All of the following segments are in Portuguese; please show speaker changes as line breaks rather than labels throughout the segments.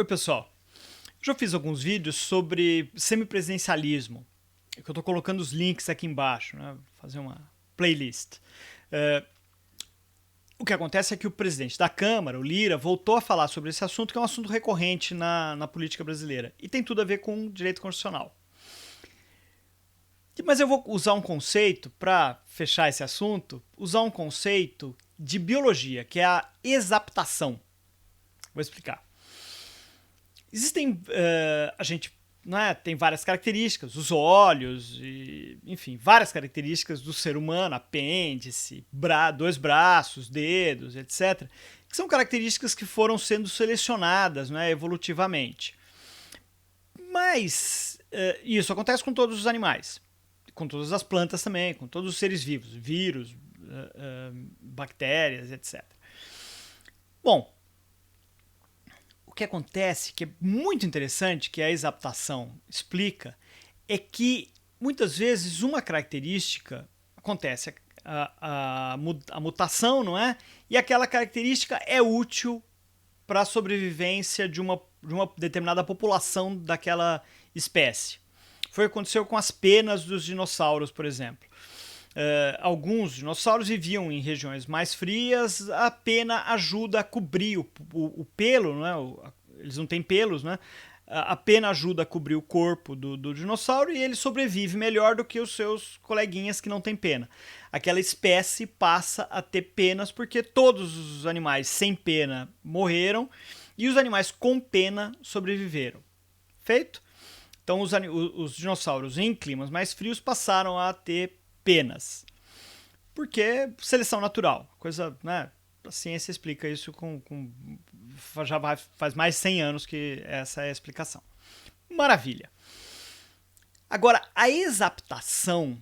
Oi, pessoal. Já fiz alguns vídeos sobre semipresidencialismo, que eu estou colocando os links aqui embaixo, né? Vou fazer uma playlist. O que acontece é que o presidente da Câmara, o Lira, voltou a falar sobre esse assunto, que é um assunto recorrente na política brasileira, e tem tudo a ver com direito constitucional. Mas eu vou usar um conceito, para fechar esse assunto, usar um conceito de biologia, que é a exaptação. Vou explicar. Existem, a gente tem várias características, os olhos, enfim, várias características do ser humano, apêndice, dois braços, dedos, etc., que são características que foram sendo selecionadas, evolutivamente. Mas isso acontece com todos os animais, com todas as plantas também, com todos os seres vivos, vírus, bactérias, etc. Bom, o que acontece, que é muito interessante, que a exaptação explica, é que muitas vezes uma característica acontece, a mutação, não é? E aquela característica é útil para a sobrevivência de uma determinada população daquela espécie. Foi o que aconteceu com as penas dos dinossauros, por exemplo. Alguns dinossauros viviam em regiões mais frias, a pena ajuda a cobrir o pelo, eles não têm pelos, a pena ajuda a cobrir o corpo do dinossauro e ele sobrevive melhor do que os seus coleguinhas que não têm pena. Aquela espécie passa a ter penas porque todos os animais sem pena morreram e os animais com pena sobreviveram. Feito? Então os dinossauros em climas mais frios passaram a ter penas. Porque seleção natural. Coisa, a ciência explica isso faz mais de 100 anos que essa é a explicação. Maravilha. Agora, a exaptação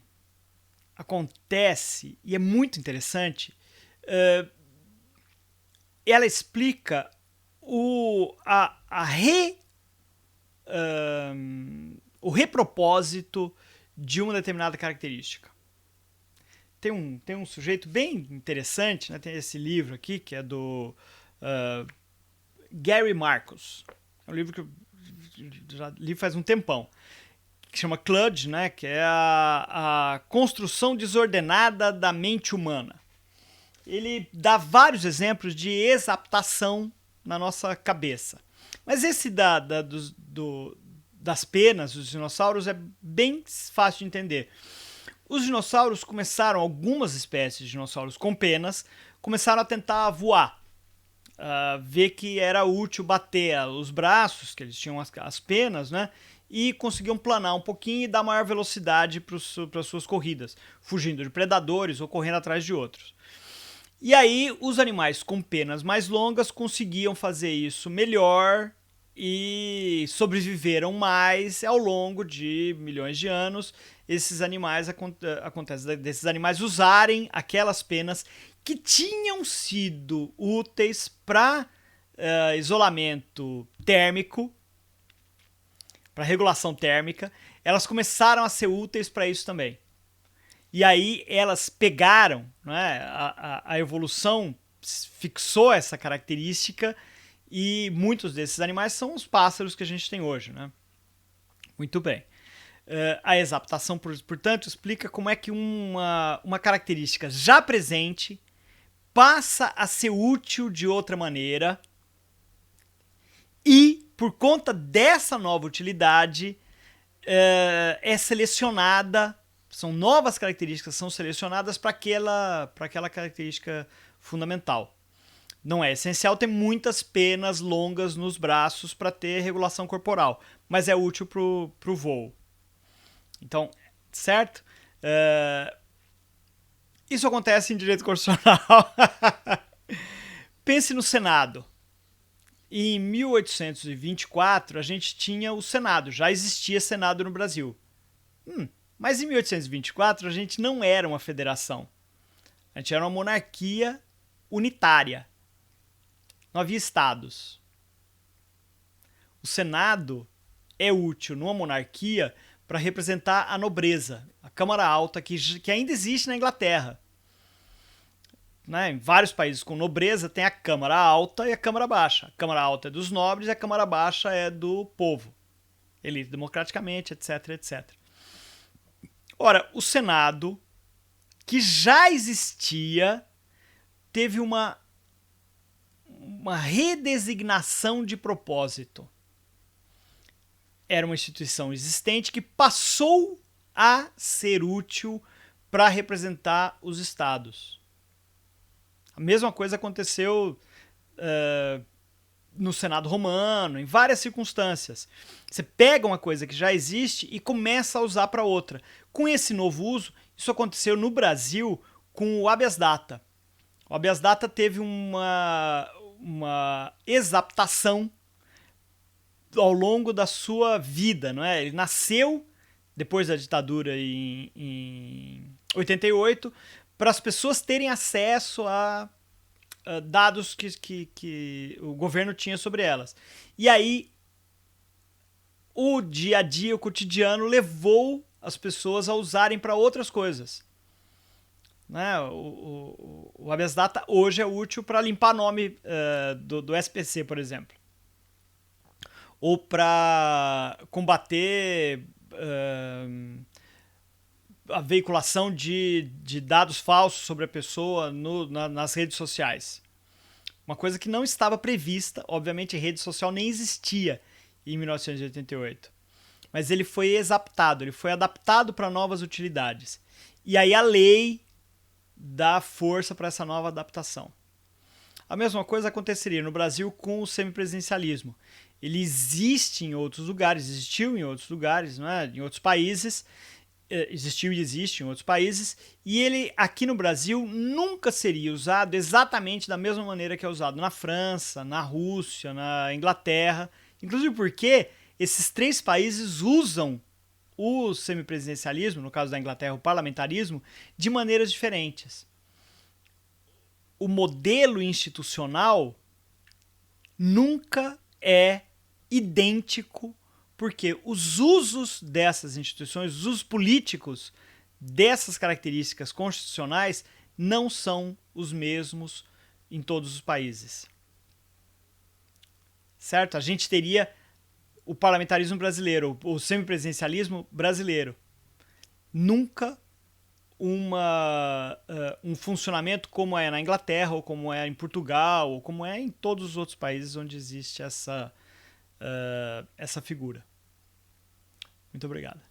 acontece, e é muito interessante, ela explica o repropósito de uma determinada característica. Tem um sujeito bem interessante, tem esse livro aqui, que é do Gary Marcus. É um livro que eu já li faz um tempão, que chama Cludge, que é a construção desordenada da mente humana. Ele dá vários exemplos de exaptação na nossa cabeça. Mas esse das penas dos dinossauros é bem fácil de entender. Os dinossauros começaram, algumas espécies de dinossauros com penas, começaram a tentar voar. Ver que era útil bater os braços, que eles tinham as penas, e conseguiam planar um pouquinho e dar maior velocidade para as suas corridas, fugindo de predadores ou correndo atrás de outros. E aí os animais com penas mais longas conseguiam fazer isso melhor e sobreviveram mais ao longo de milhões de anos. Esses animais acontece desses animais usarem aquelas penas que tinham sido úteis para isolamento térmico, para regulação térmica, elas começaram a ser úteis para isso também. E aí elas pegaram, a evolução fixou essa característica e muitos desses animais são os pássaros que a gente tem hoje. Muito bem. A exaptação, portanto, explica como é que uma característica já presente passa a ser útil de outra maneira e, por conta dessa nova utilidade, é selecionada, são novas características que são selecionadas para aquela característica fundamental. Não é essencial ter muitas penas longas nos braços para ter regulação corporal, mas é útil para o voo. Então, certo? Isso acontece em direito constitucional. Pense no Senado. Em 1824, a gente tinha o Senado, já existia Senado no Brasil. Mas em 1824, a gente não era uma federação. A gente era uma monarquia unitária. Não havia estados. O Senado é útil numa monarquia para representar a nobreza, a Câmara Alta, que ainda existe na Inglaterra. né? Em vários países com nobreza tem a Câmara Alta e a Câmara Baixa. A Câmara Alta é dos nobres e a Câmara Baixa é do povo, eleito democraticamente, etc, etc. Ora, o Senado, que já existia, teve uma redesignação de propósito. Era uma instituição existente que passou a ser útil para representar os estados. A mesma coisa aconteceu no Senado romano, em várias circunstâncias. Você pega uma coisa que já existe e começa a usar para outra. Com esse novo uso, isso aconteceu no Brasil com o habeas data. O habeas data teve uma exaptação ao longo da sua vida, não é? Ele nasceu depois da ditadura em 88 para as pessoas terem acesso a dados que o governo tinha sobre elas. E aí o dia a dia, o cotidiano levou as pessoas a usarem para outras coisas. Né? O habeas data hoje é útil para limpar nome do SPC, por exemplo. Ou para combater a veiculação de dados falsos sobre a pessoa nas redes sociais. Uma coisa que não estava prevista, obviamente rede social nem existia em 1988. Mas ele foi exaptado, ele foi adaptado para novas utilidades. E aí a lei dá força para essa nova adaptação. A mesma coisa aconteceria no Brasil com o semipresidencialismo. Ele existe em outros lugares, existiu em outros lugares, não é? Em outros países, existiu e existe em outros países, e ele aqui no Brasil nunca seria usado exatamente da mesma maneira que é usado na França, na Rússia, na Inglaterra, inclusive porque esses três países usam o semipresidencialismo, no caso da Inglaterra, o parlamentarismo, de maneiras diferentes. O modelo institucional nunca é idêntico, porque os usos dessas instituições, os usos políticos dessas características constitucionais não são os mesmos em todos os países. Certo? A gente teria o parlamentarismo brasileiro, o semipresidencialismo brasileiro. Nunca um funcionamento como é na Inglaterra, ou como é em Portugal, ou como é em todos os outros países onde existe essa figura. Muito obrigado.